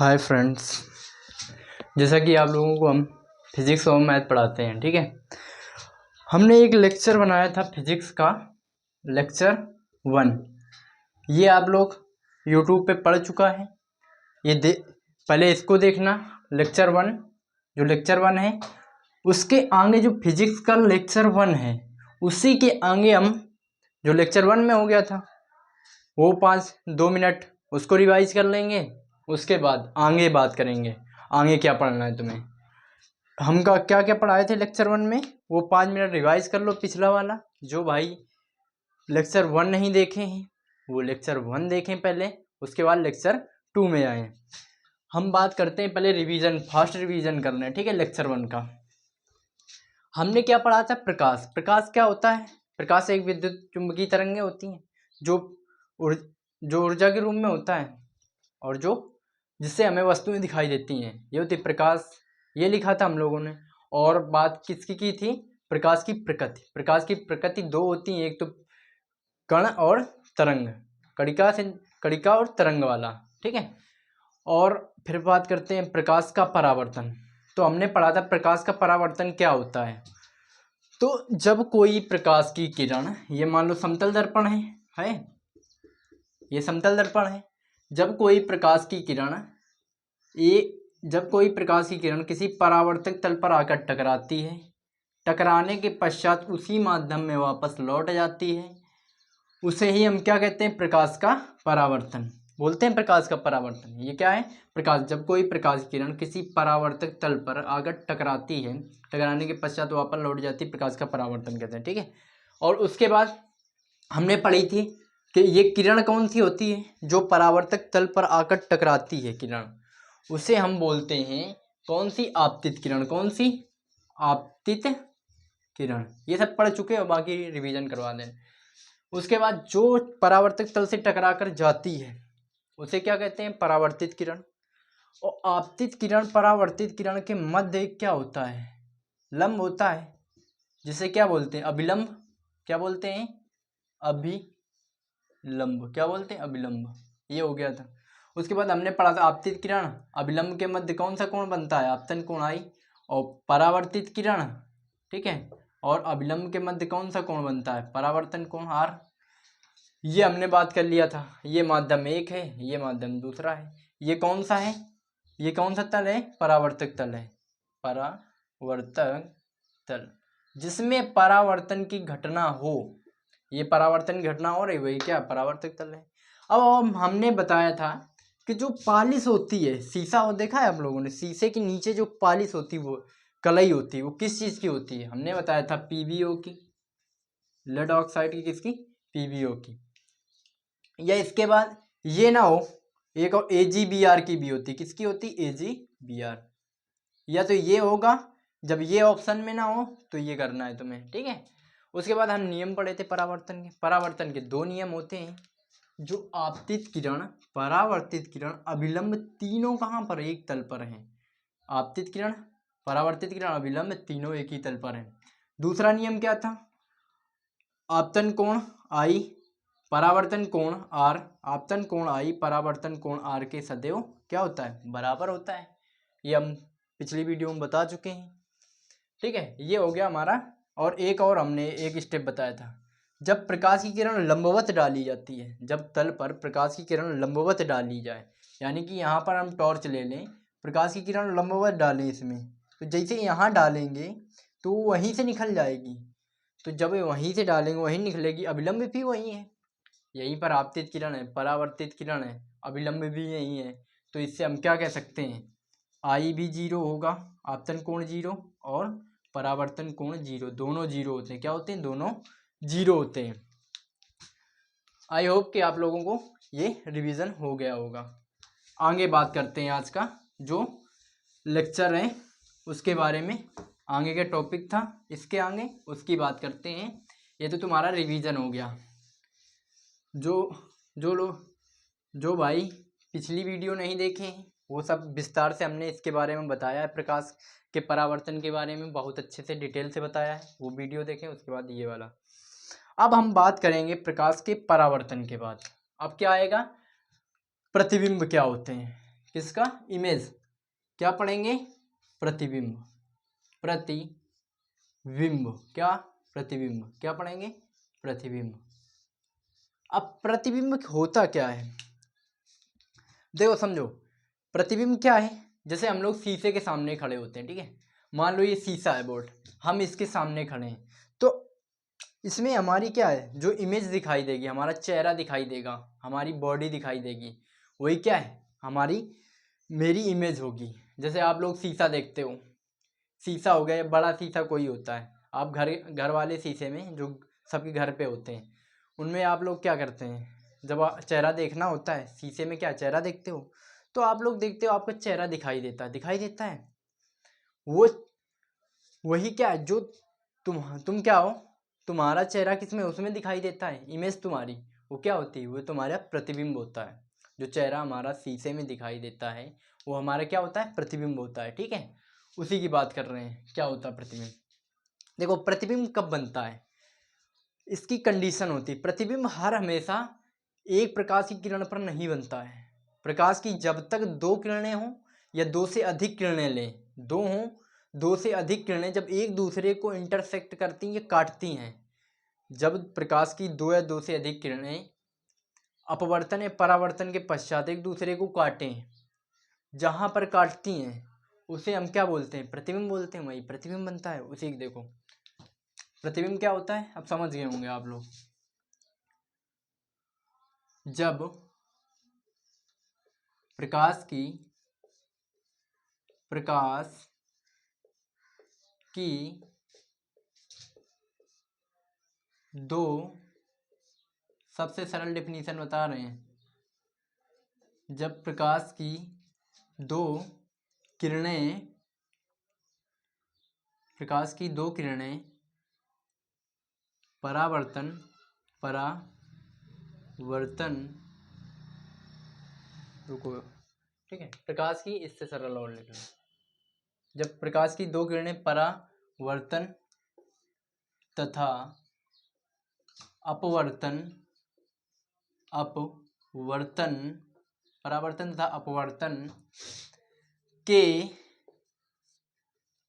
Hi friends, जैसा कि आप लोगों को हम फिज़िक्स और मैथ पढ़ाते हैं, ठीक है। हमने एक लेक्चर बनाया था फिज़िक्स का, लेक्चर 1। ये आप लोग यूट्यूब पे पढ़ चुका है। पहले इसको देखना, लेक्चर 1। जो लेक्चर 1 है उसके आगे जो फिज़िक्स का लेक्चर 1 है उसी के आगे हम जो लेक्चर 1 में हो गया था वो 2 मिनट उसको रिवाइज कर लेंगे। उसके बाद आगे बात करेंगे, आगे क्या पढ़ना है तुम्हें। हमका क्या क्या पढ़ाए थे लेक्चर 1 में वो 5 मिनट रिवाइज कर लो, पिछला वाला। जो भाई लेक्चर 1 नहीं देखे हैं वो लेक्चर 1 देखें पहले, उसके बाद लेक्चर 2 में आए। हम बात करते हैं पहले रिवीजन, फास्ट रिवीजन करना है, ठीक है। लेक्चर 1 का हमने क्या पढ़ा था? प्रकाश। प्रकाश क्या होता है? प्रकाश एक विद्युत चुंबकीय तरंगें होती हैं जो ऊर्जा के रूप में होता है और जिससे हमें वस्तुएं दिखाई देती हैं, ये होती प्रकाश। ये लिखा था हम लोगों ने। और बात किसकी की थी? प्रकाश की प्रकृति। प्रकाश की प्रकृति दो होती हैं, एक तो कण और तरंग, कणिका और तरंग वाला, ठीक है। और फिर बात करते हैं प्रकाश का परावर्तन। तो हमने पढ़ा था प्रकाश का परावर्तन क्या होता है। तो जब कोई प्रकाश की किरण, ये मान लो समतल दर्पण है, ये समतल दर्पण है। जब कोई प्रकाश की किरण किसी परावर्तक तल पर आकर टकराती है, टकराने के पश्चात उसी माध्यम में वापस लौट जाती है, उसे ही हम क्या कहते हैं? प्रकाश का परावर्तन बोलते हैं। प्रकाश का परावर्तन ये क्या है? प्रकाश, जब कोई प्रकाश किरण किसी परावर्तक तल पर आकर टकराती है, टकराने के पश्चात वापस लौट जाती है, प्रकाश का परावर्तन कहते हैं, ठीक है। और उसके बाद हमने पढ़ी थी कि ये किरण कौन सी होती है? जो परावर्तक तल पर आकर टकराती है किरण, उसे हम बोलते हैं कौन सी? आपतित किरण। कौन सी? आपतित किरण। ये सब पढ़ चुके हो, बाकी रिवीजन करवा दें। उसके बाद जो परावर्तक तल से टकराकर जाती है उसे क्या कहते हैं? परावर्तित किरण। और आपतित किरण परावर्तित किरण के मध्य क्या होता है? लंब होता है, जिसे क्या बोलते हैं? अभिलंब। क्या बोलते हैं? अभिलंब। क्या बोलते हैं? अभिलंब। ये हो गया था। उसके बाद हमने पढ़ा था आपतित किरण, अभिलंब के मध्य कौन सा कोण बनता है? आपतन कोण I। और परावर्तित किरण, ठीक है, और अभिलंब के मध्य कौन सा कोण बनता है? परावर्तन कोण R। ये हमने बात कर लिया था। ये माध्यम एक है, ये माध्यम दूसरा है। ये कौन सा है? ये कौन सा तल है? परावर्तक तल है। परावर्तक तल, जिसमें परावर्तन की घटना हो, ये परावर्तन की घटना हो रही, वही क्या? परावर्तक तल है। अब हमने बताया था कि जो पालिश होती है, शीशा वो देखा है आप लोगों ने? शीशे के नीचे जो पालिश होती है, वो कलई होती है, वो किस चीज़ की होती है? हमने बताया था पीबीओ की, लेड ऑक्साइड की। किसकी? पीबीओ की। या इसके बाद ये ना हो, एक और AgBr की भी होती। किसकी होती? AgBr। या तो ये होगा, जब ये ऑप्शन में ना हो तो ये करना है तुम्हें, ठीक है। उसके बाद हम नियम पढ़े थे परावर्तन के। परावर्तन के 2 नियम होते हैं। जो आपतित किरण, परावर्तित किरण, अभिलंब, तीनों कहाँ पर? एक तल पर हैं। आपतित किरण, परावर्तित किरण, अभिलंब, तीनों एक ही तल पर हैं। दूसरा नियम क्या था? आपतन कोण I, परावर्तन कोण R। आपतन कोण I, परावर्तन कोण R के सदैव क्या होता है? बराबर होता है। ये हम पिछली वीडियो में बता चुके हैं, ठीक है। ये हो गया हमारा। और एक और हमने एक स्टेप बताया था, जब प्रकाश की किरण लंबवत डाली जाती है, जब तल पर प्रकाश की किरण लंबवत डाली जाए, यानी कि यहाँ पर हम टॉर्च ले लें, प्रकाश की किरण लंबवत डालें इसमें, तो जैसे यहाँ डालेंगे तो वहीं से निकल जाएगी। तो जब वहीं से डालेंगे वहीं निकलेगी। अभिलंब भी वही है, यहीं पर आपतित किरण है, परावर्तित किरण है, अभिलंब भी यही है। तो इससे हम क्या कह सकते हैं? I भी 0 होगा, आपतन कोण 0 और परावर्तन कोण 0, दोनों 0 होते हैं। क्या होते हैं? दोनों 0 होते हैं। आई होप कि आप लोगों को ये रिवीजन हो गया होगा। आगे बात करते हैं आज का जो लेक्चर है उसके बारे में। आगे का टॉपिक था, इसके आगे उसकी बात करते हैं। ये तो तुम्हारा रिवीजन हो गया। जो भाई पिछली वीडियो नहीं देखे हैं वो सब विस्तार से हमने इसके बारे में बताया है। प्रकाश के परावर्तन के बारे में बहुत अच्छे से डिटेल से बताया है, वो वीडियो देखें। उसके बाद ये वाला। अब हम बात करेंगे प्रकाश के परावर्तन के बाद। अब क्या आएगा? प्रतिबिंब क्या होते हैं। किसका? इमेज। क्या पढ़ेंगे? प्रतिबिंब। प्रतिबिंब क्या? प्रतिबिंब। क्या पढ़ेंगे? प्रतिबिंब। अब प्रतिबिंब होता क्या है, देखो समझो। प्रतिबिंब क्या है? जैसे हम लोग शीशे के सामने खड़े होते हैं, ठीक है। मान लो ये शीशा है बोर्ड, हम इसके सामने खड़े हैं, तो इसमें हमारी क्या है, जो इमेज दिखाई देगी, हमारा चेहरा दिखाई देगा, हमारी बॉडी दिखाई देगी, वही क्या है, हमारी मेरी इमेज होगी। जैसे आप लोग शीशा देखते हो, शीशा हो गया, बड़ा शीशा कोई होता है, आप घर वाले शीशे में जो सबके घर पे होते हैं, उनमें आप लोग क्या करते हैं, जब चेहरा देखना होता है, शीशे में क्या चेहरा देखते हो, तो आप लोग देखते हो आपका चेहरा दिखाई देता है। वो वही क्या है, जो तुम क्या हो, तुम्हारा चेहरा किसमें, उसमें दिखाई देता है, इमेज तुम्हारी वो क्या होती है, वो तुम्हारा प्रतिबिंब होता है। जो चेहरा हमारा शीशे में दिखाई देता है वो हमारा क्या होता है, प्रतिबिंब होता है, ठीक है। उसी की बात कर रहे हैं, क्या होता है प्रतिबिंब। देखो प्रतिबिंब कब बनता है, इसकी कंडीशन होती है। प्रतिबिंब हर हमेशा एक प्रकाश की किरण पर नहीं बनता है। प्रकाश की जब तक दो किरणें हों या दो से अधिक किरणें लें, दो हों, दो से अधिक किरणें जब एक दूसरे को इंटरसेक्ट करती हैं या काटती हैं, जब प्रकाश की दो या दो से अधिक किरणें अपवर्तन या परावर्तन के पश्चात एक दूसरे को काटें, जहाँ पर काटती हैं उसे हम क्या बोलते हैं, प्रतिबिंब बोलते हैं। वही प्रतिबिंब बनता है उसी। देखो प्रतिबिंब क्या होता है, अब समझ गए होंगे आप लोग। जब प्रकाश की दो, सबसे सरल डेफिनेशन बता रहे हैं, जब प्रकाश की दो किरणें परावर्तन रुको, ठीक है, प्रकाश की इससे सरल और लिखना। जब प्रकाश की दो किरणें परावर्तन तथा अपवर्तन परावर्तन तथा अपवर्तन के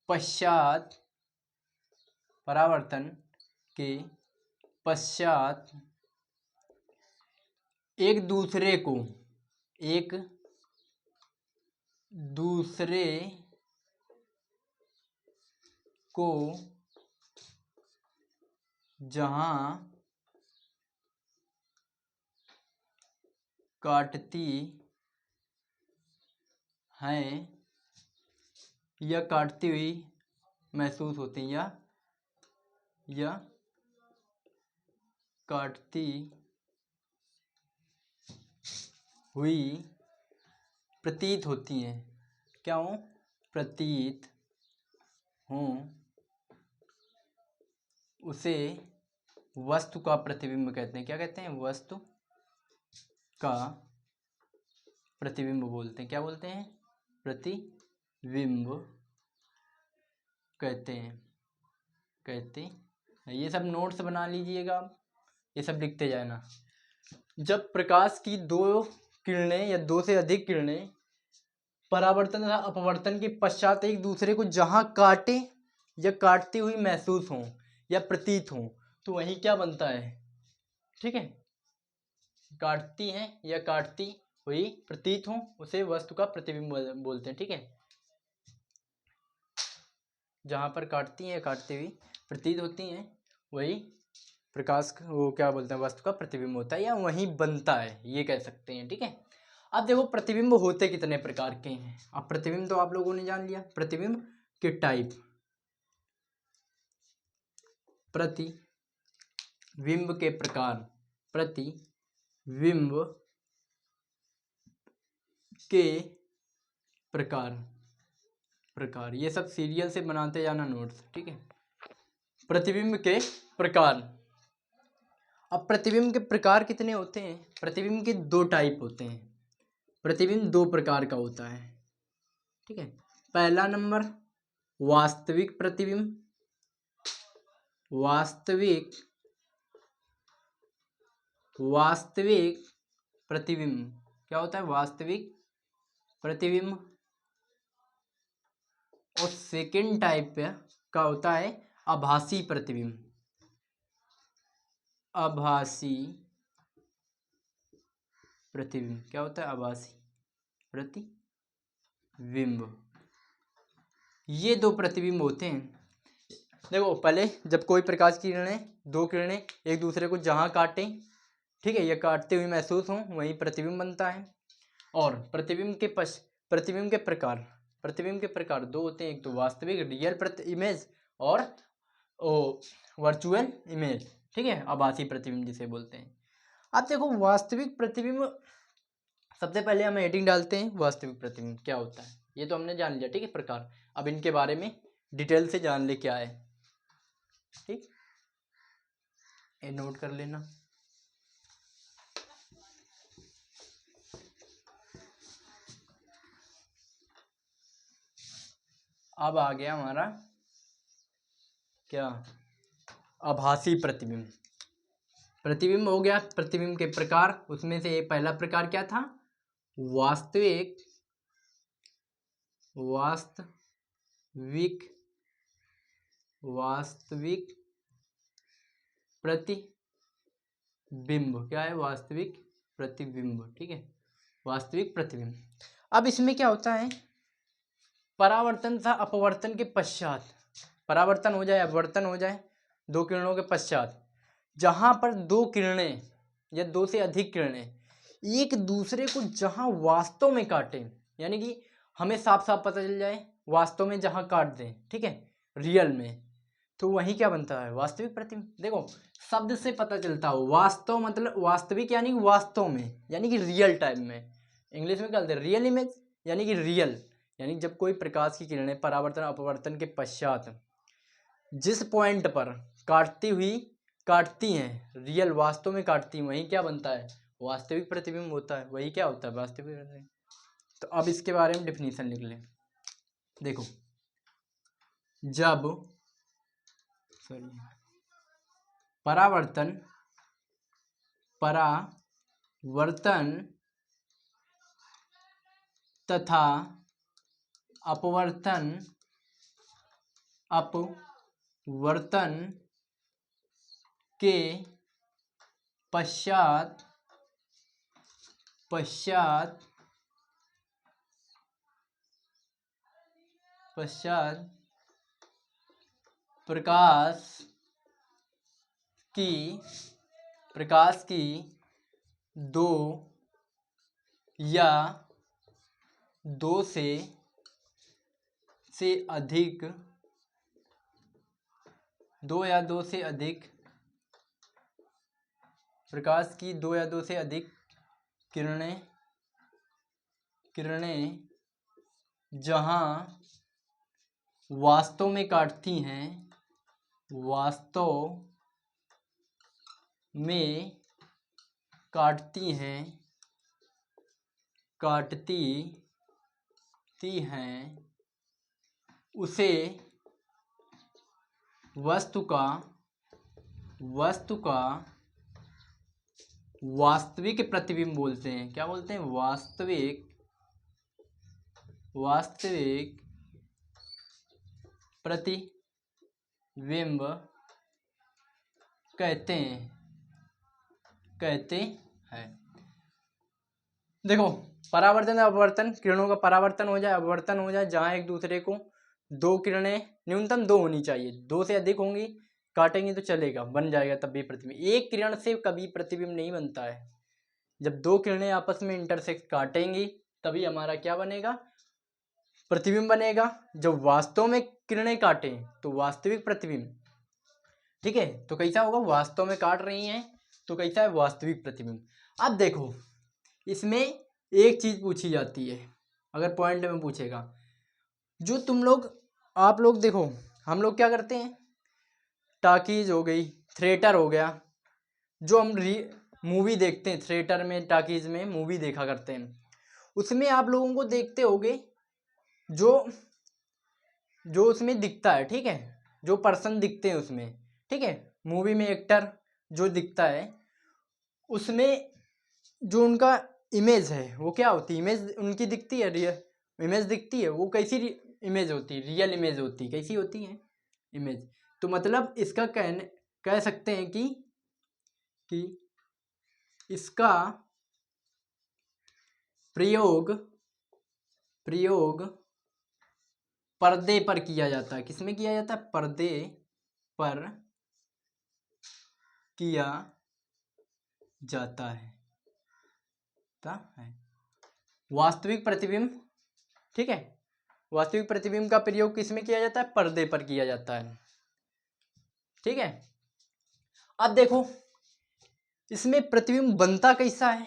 पश्चात एक दूसरे को जहां काटती हैं या काटती हुई महसूस होती हैं या काटती हुई प्रतीत होती हैं, क्या हो, प्रतीत हों, उसे वस्तु का प्रतिबिंब कहते हैं। क्या कहते हैं, वस्तु का प्रतिबिंब बोलते हैं। क्या बोलते हैं, प्रतिबिंब कहते हैं। ये सब नोट्स बना लीजिएगा, ये सब लिखते जाना। जब प्रकाश की दो किरणें या दो से अधिक किरणें परावर्तन तथा अपवर्तन के पश्चात एक दूसरे को जहां काटे या काटती हुई महसूस हों या प्रतीत हों, तो वही क्या बनता है, ठीक है, काटती हैं या काटती हुई प्रतीत हों, उसे वस्तु का प्रतिबिंब बोलते हैं, ठीक है। जहां पर काटती हैं या काटती हुई प्रतीत होती हैं, वही प्रकाश वो क्या बोलते हैं, वस्तु का प्रतिबिंब होता है या वही बनता है, ये कह सकते हैं, ठीक है। अब देखो प्रतिबिंब होते कितने प्रकार के हैं। अब प्रतिबिंब तो आप लोगों ने जान लिया, प्रतिबिंब के टाइप, प्रतिबिंब के प्रकार, प्रतिबिंब के प्रकार, ये सब सीरियल से बनाते जाना नोट्स, ठीक है। प्रतिबिंब के प्रकार। अब प्रतिबिंब के प्रकार कितने होते हैं, प्रतिबिंब के दो टाइप होते हैं। प्रतिबिंब दो प्रकार का होता है, ठीक है। पहला नंबर वास्तविक प्रतिबिंब, वास्तविक प्रतिबिंब क्या होता है, वास्तविक प्रतिबिंब। और सेकेंड टाइप का होता है आभासी प्रतिबिंब। आभासी प्रतिबिंब क्या होता है? आभासी प्रतिबिंब। ये दो प्रतिबिंब होते हैं। देखो पहले जब कोई प्रकाश की किरणें, दो किरणें एक दूसरे को जहां काटें, ठीक है, ये काटते हुए महसूस हों, वहीं प्रतिबिंब बनता है। और प्रतिबिंब के प्रकार दो होते हैं, एक तो वास्तविक रियल इमेज और वर्चुअल इमेज, ठीक है, आभासी प्रतिबिंब जिसे बोलते हैं। अब देखो वास्तविक प्रतिबिंब, सबसे पहले हम हेडिंग डालते हैं वास्तविक प्रतिबिंब क्या होता है। ये तो हमने जान लिया, ठीक है, प्रकार। अब इनके बारे में डिटेल से जान ले क्या है, ठीक, ये नोट कर लेना। अब आ गया हमारा क्या? आभासी प्रतिबिंब। प्रतिबिंब हो गया, प्रतिबिंब के प्रकार, उसमें से पहला प्रकार क्या था? वास्तविक प्रतिबिंब। क्या है? वास्तविक प्रतिबिंब, ठीक है, वास्तविक प्रतिबिंब। अब इसमें क्या होता है? परावर्तन तथा अपवर्तन के पश्चात, परावर्तन हो जाए अपवर्तन हो जाए दो किरणों के पश्चात, जहां पर दो किरणें या दो से अधिक किरणें एक दूसरे को जहां वास्तव में काटें, यानी कि हमें साफ साफ पता चल जाए वास्तव में जहां काट दें, ठीक है, रियल में, तो वही क्या बनता है? वास्तविक प्रतिबिंब। देखो शब्द से पता चलता हो, वास्तव मतलब वास्तविक यानी वास्तव में, यानी कि रियल टाइम में। इंग्लिश में क्या बोलते हैं? रियल इमेज, यानी कि रियल, यानी जब कोई प्रकाश की किरणें परावर्तन अपवर्तन के पश्चात जिस पॉइंट पर काटती हैं, रियल वास्तव में काटती हैं, वही क्या बनता है? वास्तविक प्रतिबिंब होता है। वही क्या होता है? वास्तविक प्रतिबिंब। तो अब इसके बारे में डिफिनीशन लिख लें। देखो जब परावर्तन तथा अपवर्तन के पश्चात प्रकाश की दो या दो से अधिक प्रकाश की दो या दो से अधिक किरणें जहां वास्तव में काटती हैं, उसे वस्तु का वास्तविक प्रतिबिंब बोलते हैं। क्या बोलते हैं? वास्तविक प्रतिबिंब कहते हैं। देखो परावर्तन अपवर्तन, किरणों का परावर्तन हो जाए अपवर्तन हो जाए, जहां एक दूसरे को दो किरणें, न्यूनतम दो होनी चाहिए, दो से अधिक होंगी काटेंगे तो चलेगा, बन जाएगा तब भी प्रतिबिंब। एक किरण से कभी प्रतिबिंब नहीं बनता है। जब दो किरणें आपस में इंटरसेक्ट काटेंगी तभी हमारा क्या बनेगा? प्रतिबिंब बनेगा। जब वास्तव में किरणें काटें तो वास्तविक प्रतिबिंब, ठीक है। तो कैसा होगा? वास्तव में काट रही हैं तो कैसा है? वास्तविक प्रतिबिंब। अब देखो इसमें एक चीज पूछी जाती है, अगर पॉइंट में पूछेगा, जो आप लोग देखो, हम लोग क्या करते हैं, टाकीज हो गई, थिएटर हो गया, जो हम मूवी देखते हैं थिएटर में, टाकीज में मूवी देखा करते हैं, उसमें आप लोगों को देखते होगे जो उसमें दिखता है, ठीक है, जो पर्सन दिखते हैं उसमें, ठीक है, मूवी में एक्टर जो दिखता है, उसमें जो उनका इमेज है वो क्या होती है, इमेज उनकी दिखती है, रियल इमेज दिखती है, वो कैसी इमेज होती है, रियल इमेज होती है, कैसी होती है इमेज। तो मतलब इसका कह सकते हैं कि इसका प्रयोग पर्दे पर किया जाता है। किसमें किया जाता है? पर्दे पर किया जाता है। वास्तविक प्रतिबिंब, ठीक है, वास्तविक प्रतिबिंब का प्रयोग किसमें किया जाता है? पर्दे पर किया जाता है, ठीक है। अब देखो इसमें प्रतिबिंब बनता कैसा है?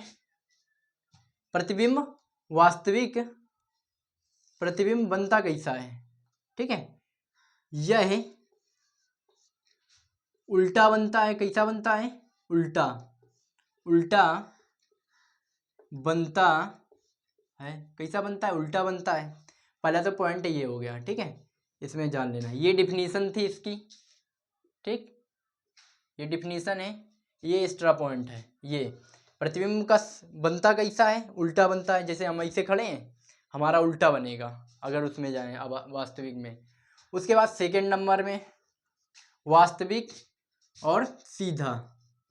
प्रतिबिंब वास्तविक प्रतिबिंब बनता कैसा है, ठीक है। यह उल्टा बनता है। कैसा बनता है? उल्टा बनता है। कैसा बनता है? उल्टा बनता है। पहला तो पॉइंट ये हो गया, ठीक है, इसमें जान लेना। ये डिफिनीशन थी इसकी, ठीक, ये डिफिनीशन है, ये एक्स्ट्रा पॉइंट है। ये प्रतिबिंब का बनता कैसा है? उल्टा बनता है। जैसे हम ऐसे खड़े हैं, हमारा उल्टा बनेगा अगर उसमें जाएं, अब वास्तविक में। उसके बाद सेकंड नंबर में वास्तविक और सीधा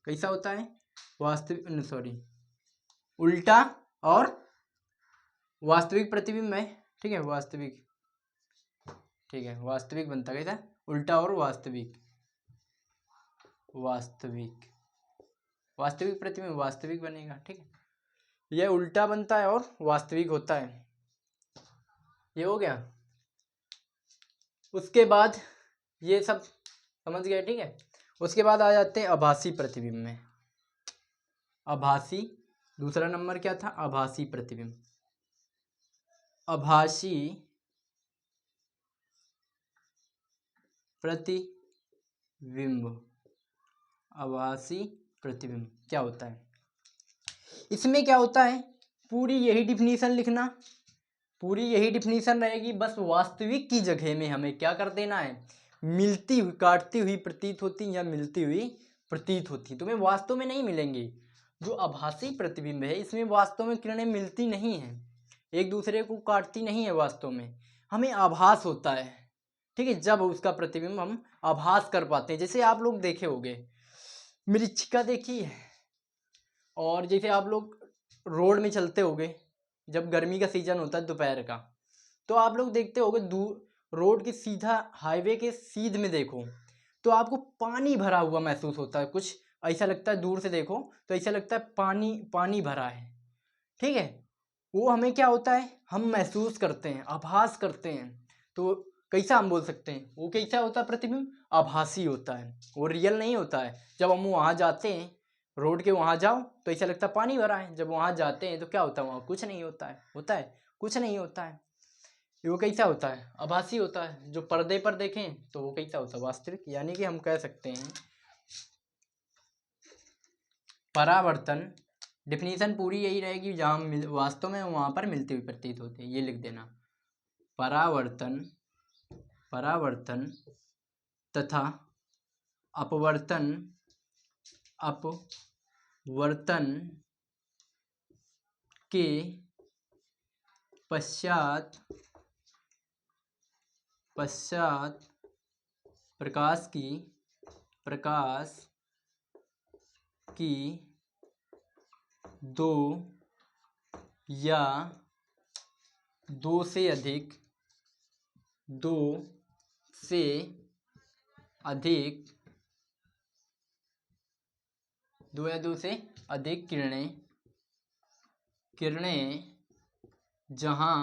कैसा होता है? वास्तविक सॉरी उल्टा और वास्तविक प्रतिबिंब है, ठीक है, वास्तविक, ठीक है, वास्तविक बनता कैसा? उल्टा और वास्तविक प्रतिबिंब वास्तविक बनेगा, ठीक है। यह उल्टा बनता है और वास्तविक होता है। ये हो गया। उसके बाद ये सब समझ गए, ठीक है। उसके बाद आ जाते हैं आभासी प्रतिबिंब में। आभासी, दूसरा नंबर क्या था? आभासी प्रतिबिंब। आभासी प्रतिबिंब, आभासी प्रतिबिंब क्या होता है? इसमें क्या होता है? पूरी यही डिफिनीशन लिखना, पूरी यही डिफिनीशन रहेगी। बस वास्तविक की जगह में हमें क्या कर देना है? मिलती हुई, काटती हुई प्रतीत होती या मिलती हुई प्रतीत होती। तुम्हें वास्तव में नहीं मिलेंगी। जो आभासी प्रतिबिंब है इसमें वास्तव में किरणें मिलती नहीं हैं, एक दूसरे को काटती नहीं है वास्तव में, हमें आभास होता है, ठीक है। जब उसका प्रतिबिंब हम आभास कर पाते हैं, जैसे आप लोग देखे होंगे मरीचिका देखी है, और जैसे आप लोग रोड में चलते होंगे, जब गर्मी का सीजन होता है दोपहर का, तो आप लोग देखते होंगे दूर रोड के सीधा हाईवे के सीध में देखो तो आपको पानी भरा हुआ महसूस होता है। कुछ ऐसा लगता है, दूर से देखो तो ऐसा लगता है पानी पानी भरा है, ठीक है। वो हमें क्या होता है? हम महसूस करते हैं, आभास करते हैं। तो कैसा हम बोल सकते हैं? वो कैसा होता है प्रतिबिंब? आभासी होता है, वो रियल नहीं होता है। जब हम वहाँ जाते हैं, रोड के वहाँ जाओ तो ऐसा लगता है पानी भरा है, जब वहाँ जाते हैं तो क्या होता है? वहाँ कुछ नहीं होता है, होता है कुछ नहीं होता है। वो कैसा होता है? आभासी होता है। जो पर्दे पर देखें तो वो कैसा होता है? वास्तविक। यानी कि हम कह सकते हैं परावर्तन, डिफिनीशन पूरी यही रहेगी, जहाँ वास्तव में वहाँ पर मिलती हुई प्रतीत होती है। ये लिख देना, परावर्तन तथा अपवर्तन के पश्चात प्रकाश की दो या दो से अधिक किरणें जहाँ,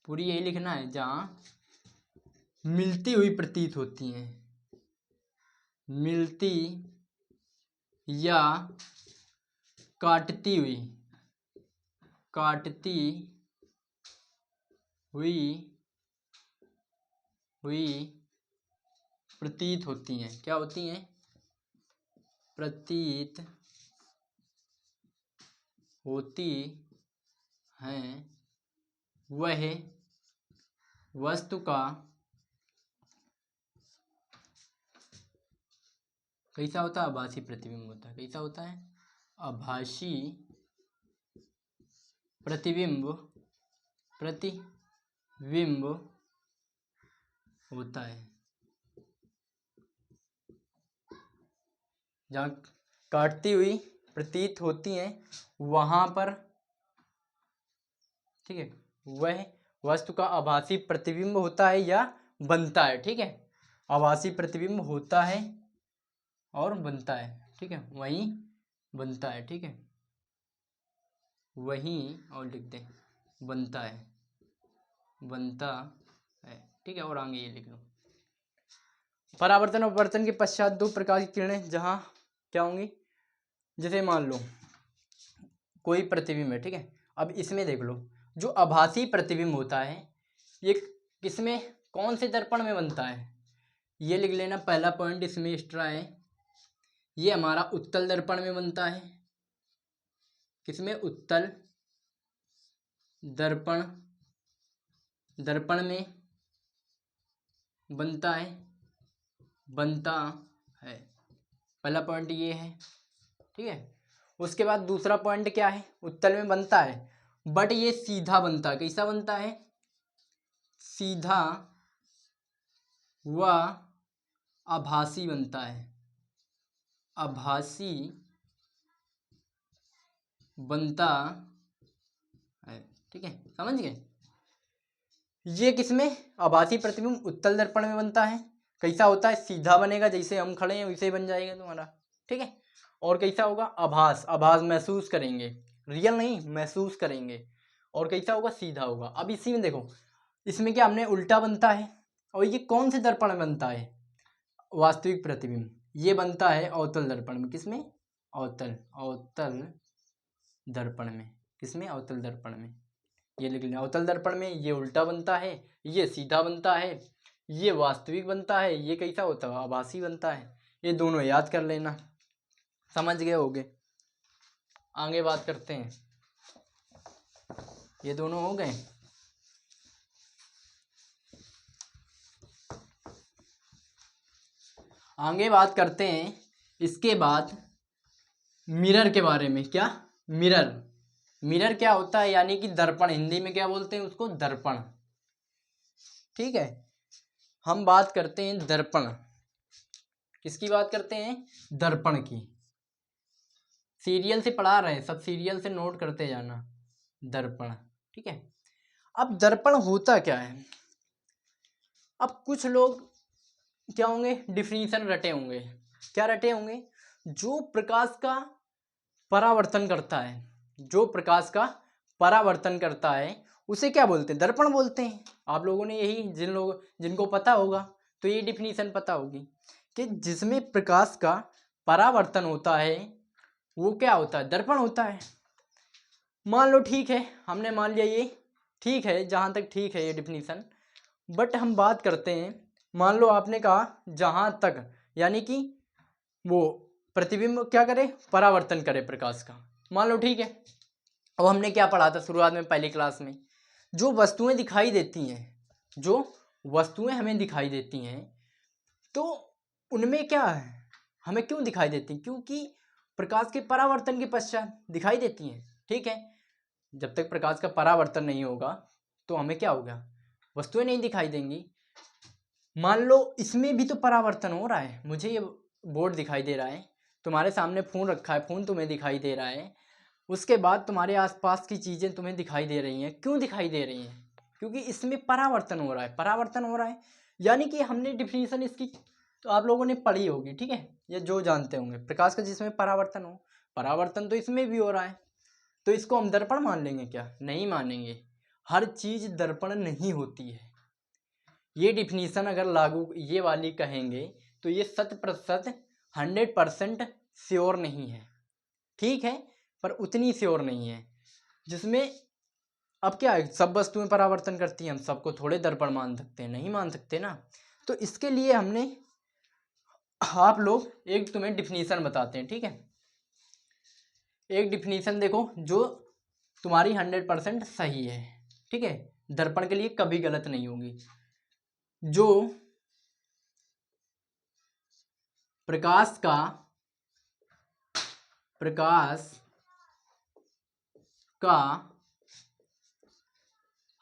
पूरी यही लिखना है, जहाँ मिलती हुई प्रतीत होती हैं, मिलती या काटती हुई प्रतीत होती हैं। क्या होती हैं? प्रतीत होती हैं। वह वस्तु का कैसा होता है? आभासी प्रतिबिंब होता है। कैसा होता है? आभासी प्रतिबिंब प्रतिबिंब होता है। जहाँ काटती हुई प्रतीत होती हैं वहाँ पर, ठीक है, वह वस्तु का आभासी प्रतिबिंब होता है या बनता है। ठीक है, आभासी प्रतिबिंब होता है और बनता है। ठीक है, वहीं बनता है। ठीक है, वहीं, और लिख दें बनता है, बनता है। ठीक है, और आगे ये लिख लो। परावर्तन और अपवर्तन के पश्चात दो प्रकार की किरणें जहाँ क्या होंगी, जैसे मान लो कोई प्रतिबिंब है। ठीक है, अब इसमें देख लो, जो आभासी प्रतिबिंब होता है ये किसमें, कौन से दर्पण में बनता है, ये लिख लेना। पहला पॉइंट इसमें एक्स्ट्रा है, ये हमारा उत्तल दर्पण में बनता है। किसमें, उत्तल दर्पण में बनता है, बनता है। पहला पॉइंट ये है। ठीक है, उसके बाद दूसरा पॉइंट क्या है, उत्तल में बनता है बट ये सीधा बनता है। कैसा बनता है, सीधा व आभासी बनता है, आभासी बनता है। ठीक है, समझ गए। ये किसमें, आभासी प्रतिबिंब उत्तल दर्पण में बनता है। कैसा होता है, सीधा बनेगा, जैसे हम खड़े हैं वैसे ही बन जाएगा तुम्हारा। ठीक है, और कैसा होगा, आभास, आभास महसूस करेंगे, रियल नहीं महसूस करेंगे। और कैसा होगा, सीधा होगा। अब इसी में देखो, इसमें क्या हमने उल्टा बनता है, और ये कौन से दर्पण में बनता है, वास्तविक प्रतिबिंब, ये बनता है अवतल दर्पण में। किसमें, अवतल दर्पण में। किसमें, अवतल दर्पण में। ये लिख लेना, अवतल दर्पण में ये उल्टा बनता है, ये सीधा बनता है, ये वास्तविक बनता है, ये कैसा होता है, आभासी बनता है। ये दोनों याद कर लेना, समझ गए होगे। आगे बात करते हैं, ये दोनों हो गए। आगे बात करते हैं इसके बाद मिरर के बारे में। क्या, मिरर, मिरर क्या होता है, यानी कि दर्पण, हिंदी में क्या बोलते हैं उसको, दर्पण। ठीक है, हम बात करते हैं दर्पण, किसकी बात करते हैं, दर्पण की। सीरियल से पढ़ा रहे हैं सब, सीरियल से नोट करते जाना, दर्पण। ठीक है, अब दर्पण होता क्या है, अब कुछ लोग क्या होंगे, डिफिनीशन रटे होंगे। क्या रटे होंगे, जो प्रकाश का परावर्तन करता है, जो प्रकाश का परावर्तन करता है उसे क्या बोलते हैं, दर्पण बोलते हैं। आप लोगों ने यही, जिनको पता होगा तो ये डिफिनीशन पता होगी कि जिसमें प्रकाश का परावर्तन होता है वो क्या होता है, दर्पण होता है। मान लो, ठीक है, हमने मान लिया ये ठीक है, जहाँ तक ठीक है ये डिफिनीशन। बट हम बात करते हैं, मान लो आपने कहा जहाँ तक, यानी कि वो प्रतिबिंब क्या करे, परावर्तन करे प्रकाश का। मान लो ठीक है, अब हमने क्या पढ़ा था शुरुआत में पहली क्लास में, जो वस्तुएं दिखाई देती हैं, जो वस्तुएं हमें दिखाई देती हैं, तो उनमें क्या है, हमें क्यों दिखाई देती हैं, क्योंकि प्रकाश के परावर्तन के पश्चात दिखाई देती हैं। ठीक है, जब तक प्रकाश का परावर्तन नहीं होगा तो हमें क्या होगा, वस्तुएं नहीं दिखाई देंगी। मान लो इसमें भी तो परावर्तन हो रहा है, मुझे ये बोर्ड दिखाई दे रहा है, तुम्हारे सामने फ़ोन रखा है, फ़ोन तुम्हें दिखाई दे रहा है, उसके बाद तुम्हारे आसपास की चीज़ें तुम्हें दिखाई दे रही हैं। क्यों दिखाई दे रही हैं, क्योंकि इसमें परावर्तन हो रहा है, परावर्तन हो रहा है। यानी कि हमने डिफिनीशन इसकी तो आप लोगों ने पढ़ी होगी। ठीक है, ये जो जानते होंगे, प्रकाश का जिसमें परावर्तन हो, परावर्तन तो इसमें भी हो रहा है, तो इसको हम दर्पण मान लेंगे क्या, नहीं मानेंगे। हर चीज़ दर्पण नहीं होती है। ये डिफिनीशन अगर लागू ये वाली कहेंगे तो ये 100% 100% श्योर नहीं है। ठीक है, पर उतनी श्योर नहीं है जिसमें, अब क्या है, सब वस्तुएं परावर्तन करती हैं, हम सबको थोड़े दर्पण मान सकते हैं, नहीं मान सकते ना। तो इसके लिए हमने, आप लोग, एक तुम्हें डिफिनीशन बताते हैं। ठीक है, एक डिफिनीशन देखो जो तुम्हारी 100% सही है। ठीक है, दर्पण के लिए कभी गलत नहीं होगी। जो प्रकाश का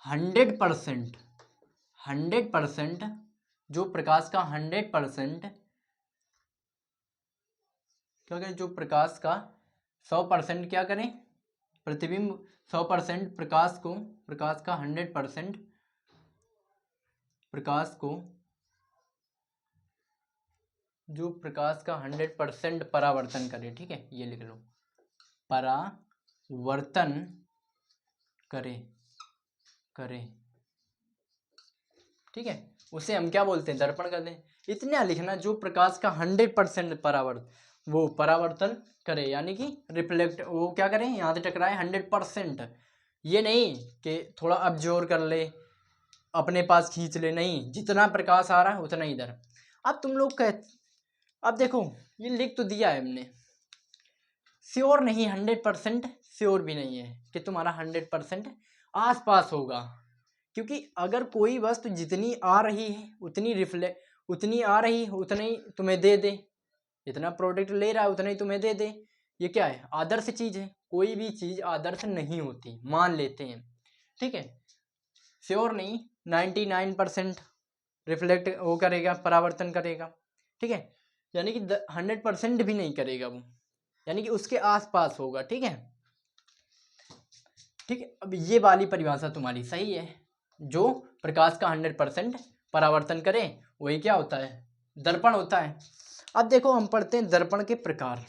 100%, 100% जो प्रकाश का 100% क्या करें, जो प्रकाश का 100% क्या करें, प्रतिबिंब 100% प्रकाश का 100% प्रकाश को, जो प्रकाश का 100% परावर्तन करे, ठीक है, ये लिख लो, परावर्तन करे, ठीक है, उसे हम क्या बोलते हैं, दर्पण कहते हैं। इतना लिखना, जो प्रकाश का 100% परावर्तन करे, यानी कि रिफ्लेक्ट, वो क्या करें, यहाँ से टकराए 100%। ये नहीं कि थोड़ा अब्जॉर्ब कर ले, अपने पास खींच ले, नहीं, जितना प्रकाश आ रहा है उतना इधर। अब तुम लोग अब देखो, ये लिख तो दिया है हमने, श्योर नहीं, 100% श्योर भी नहीं है कि तुम्हारा 100% आसपास होगा, क्योंकि अगर कोई वस्तु जितनी आ रही है उतनी आ रही है, उतना ही तुम्हें दे दे, इतना प्रोडक्ट ले रहा है उतना ही तुम्हें दे दे, ये क्या है, आदर्श चीज है। कोई भी चीज आदर्श नहीं होती, मान लेते हैं, ठीक है, श्योर नहीं, 99% रिफ्लेक्ट वो करेगा, परावर्तन करेगा, ठीक है, यानी कि 100% भी नहीं करेगा वो, यानी कि उसके आसपास होगा, ठीक है, ठीक है। अब ये वाली परिभाषा तुम्हारी सही है, जो प्रकाश का 100% परावर्तन करे वही क्या होता है, दर्पण होता है। अब देखो, हम पढ़ते हैं दर्पण के प्रकार,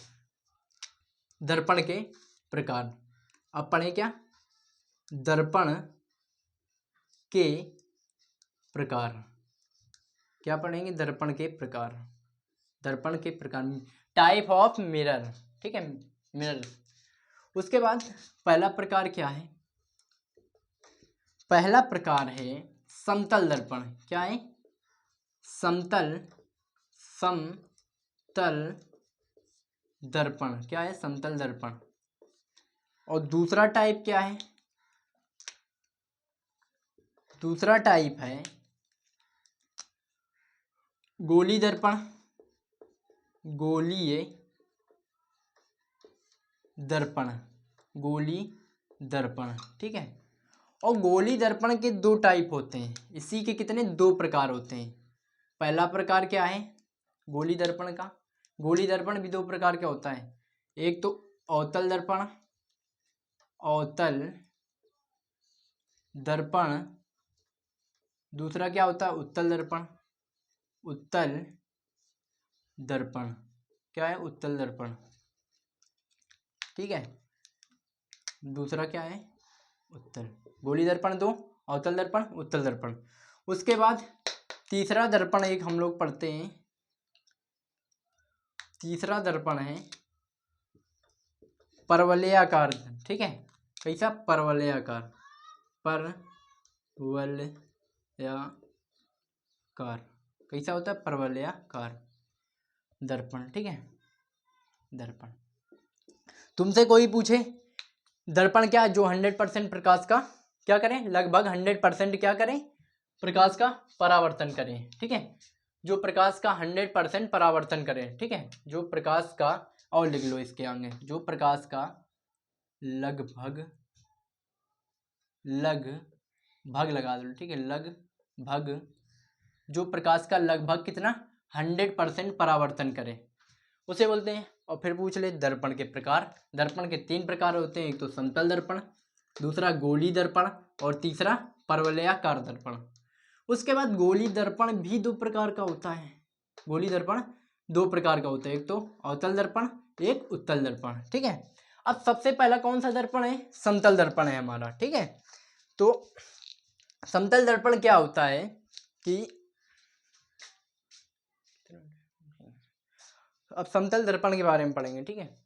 दर्पण के प्रकार। अब पढ़े क्या, दर्पण के प्रकार, क्या पढ़ेंगे, दर्पण के प्रकार, दर्पण के प्रकार, टाइप ऑफ मिरर, ठीक है, मिरर। उसके बाद पहला प्रकार क्या है, पहला प्रकार है समतल दर्पण। क्या है, समतल दर्पण, क्या है, समतल दर्पण। और दूसरा टाइप क्या है, दूसरा टाइप है गोली दर्पण, गोलीय दर्पण, गोली दर्पण, ठीक है। और गोली दर्पण के दो टाइप होते हैं, इसी के कितने, दो प्रकार होते हैं। पहला प्रकार क्या है गोली दर्पण का, गोली दर्पण भी दो प्रकार का होता है, एक तो अवतल दर्पण, अवतल दर्पण, दूसरा क्या होता है, उत्तल दर्पण, उत्तल दर्पण, क्या है, उत्तल दर्पण, ठीक है। दूसरा क्या है, उत्तल, गोली दर्पण दो, अवतल दर्पण, उत्तल दर्पण। उसके बाद तीसरा दर्पण एक हम लोग पढ़ते हैं, तीसरा दर्पण है परवलयाकार, ठीक है, कैसा, परवलयाकार, परवलयाकार, कैसा होता है, परवलयाकार दर्पण, ठीक है, दर्पण। तुमसे कोई पूछे दर्पण क्या, जो 100% प्रकाश का क्या करें, लगभग 100% क्या करें, प्रकाश का परावर्तन करें, ठीक है, जो प्रकाश का 100% परावर्तन करें, ठीक है, जो प्रकाश का, और लिख लो इसके आगे, जो प्रकाश का लगभग लगा दो, ठीक है, लगभग, जो प्रकाश का लगभग कितना 100% परावर्तन करे, उसे बोलते हैं। और फिर पूछ ले दर्पण के प्रकार, दर्पण के तीन प्रकार होते हैं, एक तो समतल दर्पण, दूसरा गोली दर्पण, और तीसरा परवलयाकार दर्पण। उसके बाद गोली दर्पण भी दो प्रकार का होता है, गोली दर्पण दो प्रकार का होता है, एक तो अवतल दर्पण, एक उत्तल दर्पण, ठीक है। अब सबसे पहला कौन सा दर्पण है, समतल दर्पण है हमारा, ठीक है। तो समतल दर्पण क्या होता है कि, अब समतल दर्पण के बारे में पढ़ेंगे, ठीक है,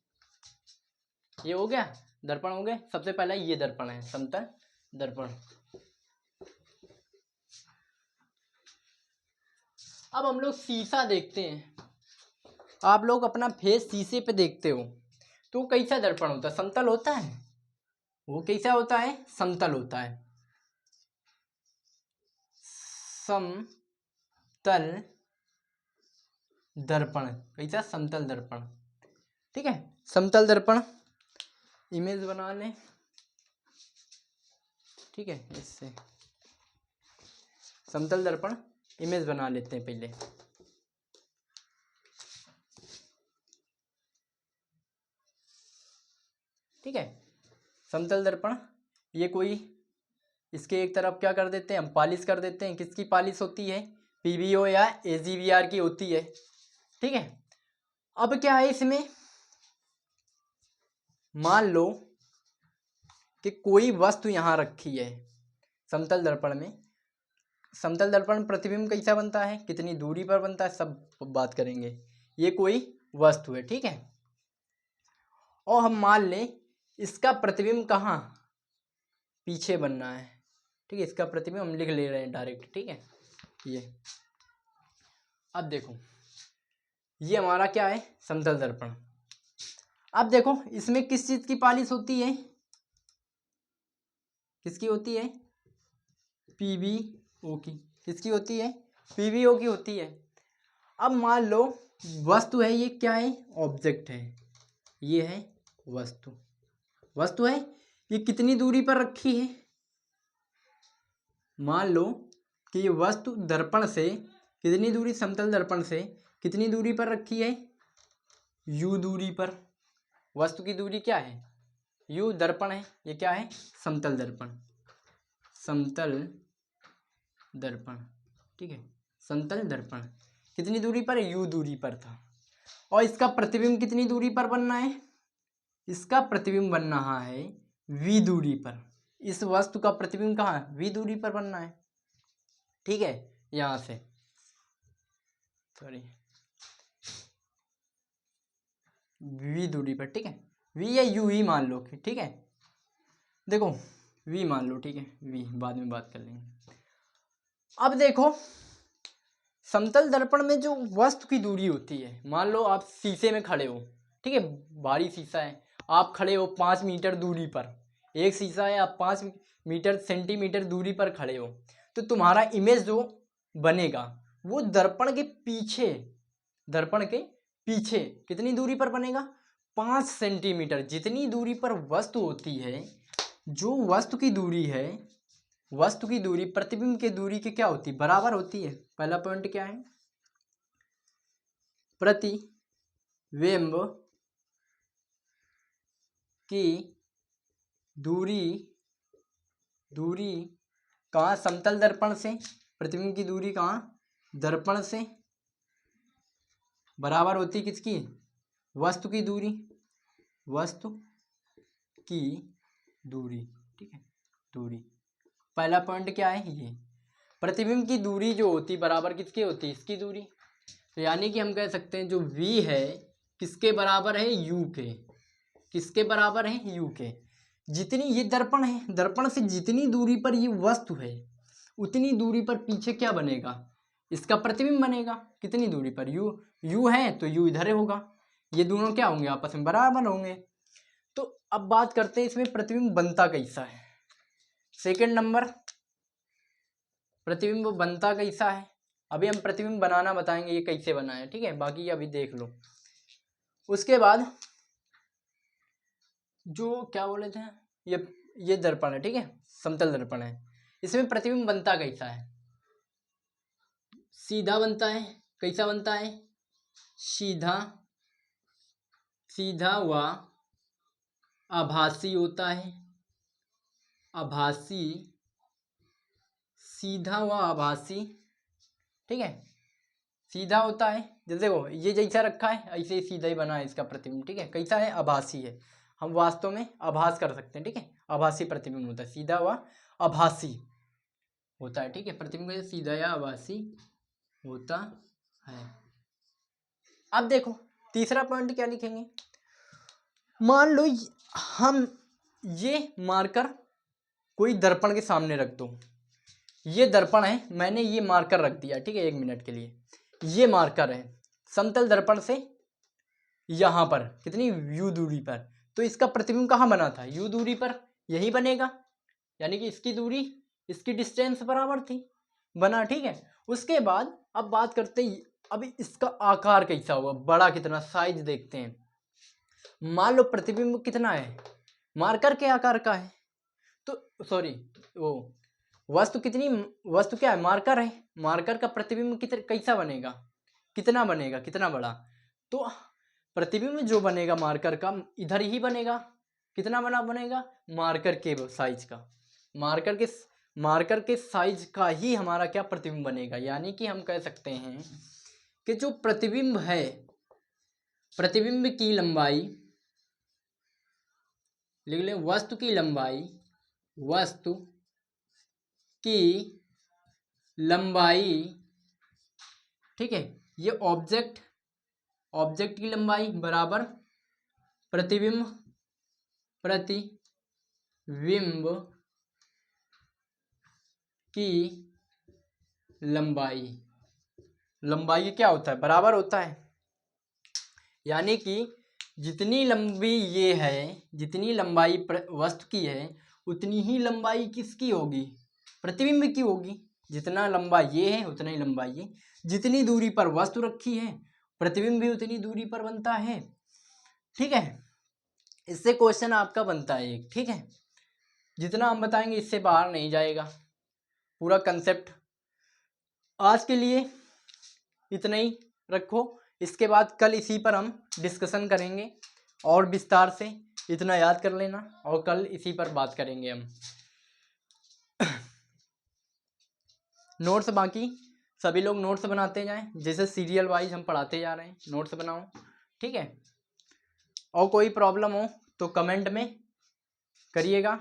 ये हो गया, दर्पण हो गए। सबसे पहला ये दर्पण है समतल दर्पण। अब हम लोग शीशा देखते हैं, आप लोग अपना फेस शीशे पे देखते हो, तो कैसा दर्पण होता है, समतल होता है, वो कैसा होता है, समतल होता है, समतल दर्पण, कैसा, समतल दर्पण, ठीक है। समतल दर्पण इमेज बना लें, ठीक है, इससे समतल दर्पण इमेज बना लेते हैं पहले। ठीक है, समतल दर्पण ये कोई इसके एक तरफ क्या कर देते हैं हम, पॉलिश कर देते हैं। किसकी पॉलिश होती है, पीवीओ या एजीवीआर की होती है। ठीक है, अब क्या है इसमें, मान लो कि कोई वस्तु यहाँ रखी है समतल दर्पण में। समतल दर्पण प्रतिबिंब कैसा बनता है, कितनी दूरी पर बनता है, सब बात करेंगे। ये कोई वस्तु है, ठीक है, और हम मान लें इसका प्रतिबिंब कहाँ, पीछे बनना है। ठीक है, इसका प्रतिबिंब हम लिख ले रहे हैं डायरेक्ट। ठीक है, ये अब देखो ये हमारा क्या है, समतल दर्पण। अब देखो इसमें किस चीज की पॉलिश होती है, किसकी होती है, पीवीओ की। किसकी होती है, पीवीओ की होती है। अब मान लो वस्तु है, ये क्या है, ऑब्जेक्ट है, ये है वस्तु। वस्तु है, ये कितनी दूरी पर रखी है, मान लो कि ये वस्तु दर्पण से कितनी दूरी, समतल दर्पण से कितनी दूरी पर रखी है, यू दूरी पर। वस्तु की दूरी क्या है, यू। दर्पण है, ये क्या है, समतल दर्पण, समतल दर्पण। ठीक है, समतल दर्पण कितनी दूरी पर है, यू दूरी पर था। और इसका प्रतिबिंब कितनी दूरी पर बनना है, इसका प्रतिबिंब बन रहा है वी दूरी पर। इस वस्तु का प्रतिबिंब कहाँ है, वी दूरी पर बनना है। ठीक है, यहां से सॉरी वी दूरी पर। ठीक है, वी या यू ही मान लो। ठीक है, देखो वी मान लो, ठीक है, वी बाद में बात कर लेंगे। अब देखो समतल दर्पण में जो वस्तु की दूरी होती है, मान लो आप शीशे में खड़े हो, ठीक है, भारी शीशा है, आप खड़े हो 5 मीटर दूरी पर। एक शीशा है, आप 5 मीटर सेंटीमीटर दूरी पर खड़े हो, तो तुम्हारा इमेज जो बनेगा वो दर्पण के पीछे, दर्पण के पीछे कितनी दूरी पर बनेगा, 5 सेंटीमीटर। जितनी दूरी पर वस्तु होती है, जो वस्तु की दूरी है, वस्तु की दूरी प्रतिबिंब की दूरी की क्या होती है, बराबर होती है। पहला पॉइंट क्या है, प्रतिबिंब की दूरी, दूरी कहाँ, समतल दर्पण से, प्रतिबिंब की दूरी कहाँ, दर्पण से बराबर होती है किसकी, वस्तु की दूरी, वस्तु की दूरी। ठीक है, दूरी, पहला पॉइंट क्या है, ये प्रतिबिंब की दूरी जो होती बराबर किसकी होती है, इसकी दूरी। तो यानी कि हम कह सकते हैं जो v है किसके बराबर है, u के। किसके बराबर है, u के। जितनी ये दर्पण है, दर्पण से जितनी दूरी पर ये वस्तु है उतनी दूरी पर पीछे क्या बनेगा, इसका प्रतिबिंब बनेगा। कितनी दूरी पर, u है तो u इधर होगा, ये दोनों क्या होंगे, आपस में बराबर होंगे। तो अब बात करते हैं इसमें प्रतिबिंब बनता कैसा है। सेकंड नंबर, प्रतिबिंब बनता कैसा है। अभी हम प्रतिबिंब बनाना बताएंगे ये कैसे बना है, ठीक है, बाकी अभी देख लो। उसके बाद जो क्या बोले थे, ये दर्पण है, ठीक है, समतल दर्पण है, इसमें प्रतिबिंब बनता कैसा है, सीधा बनता है। कैसा बनता है, सीधा, सीधा व आभासी होता है, आभासी, सीधा व आभासी। ठीक है, सीधा होता है, जैसे देखो ये जैसा रखा है ऐसे ही सीधा ही बना है इसका प्रतिबिंब। ठीक है, कैसा है, आभासी है, हम वास्तव में आभास कर सकते हैं। ठीक है, आभासी प्रतिबिंब होता है, सीधा व आभासी होता है। ठीक है, प्रतिबिंब सीधा या आभासी होता है। अब देखो तीसरा पॉइंट क्या लिखेंगे, मान लो हम ये मार्कर कोई दर्पण के सामने रख दो, ये दर्पण है, मैंने ये मार्कर रख दिया, ठीक है, 1 मिनट के लिए। ये मार्कर है समतल दर्पण से यहाँ पर कितनी, u दूरी पर। तो इसका प्रतिबिंब कहाँ बना था, u दूरी पर, यही बनेगा, यानी कि इसकी दूरी, इसकी डिस्टेंस बराबर थी, बना। ठीक है, उसके बाद अब बात करते हैं अभी इसका आकार कैसा हुआ, बड़ा कितना, साइज देखते हैं। मान लो प्रतिबिंब कितना है, मार्कर के आकार का है, तो सॉरी वो वस्तु कितनी, वस्तु क्या है, मार्कर है, मार्कर का प्रतिबिंब कैसा बनेगा, कितना बनेगा, कितना बड़ा, तो प्रतिबिंब जो बनेगा मार्कर का इधर ही बनेगा, कितना बना बनेगा, मार्कर के साइज का, मार्कर के साइज का ही हमारा क्या प्रतिबिंब बनेगा। यानी कि हम कह सकते हैं कि जो प्रतिबिंब है, प्रतिबिंब की लंबाई, लिख लें वस्तु की लंबाई, वस्तु की लंबाई, ठीक है, ये ऑब्जेक्ट की लंबाई बराबर प्रतिबिंब की लंबाई क्या होता है, बराबर होता है। यानी कि जितनी लंबी ये है, जितनी लंबाई वस्तु की है, उतनी ही लंबाई किसकी होगी, प्रतिबिंब की होगी। जितना लंबा ये है उतना ही लंबा ये, जितनी दूरी पर वस्तु रखी है प्रतिबिंब भी उतनी दूरी पर बनता है। ठीक है, इससे क्वेश्चन आपका बनता है एक। ठीक है, जितना हम बताएंगे इससे बाहर नहीं जाएगा पूरा कंसेप्ट। आज के लिए इतना ही रखो, इसके बाद कल इसी पर हम डिस्कशन करेंगे और विस्तार से, इतना याद कर लेना, और कल इसी पर बात करेंगे हम। नोट्स बाकी सभी लोग नोट्स बनाते जाएं, जैसे सीरियल वाइज हम पढ़ाते जा रहे हैं, नोट्स बनाओ। ठीक है, और कोई प्रॉब्लम हो तो कमेंट में करिएगा।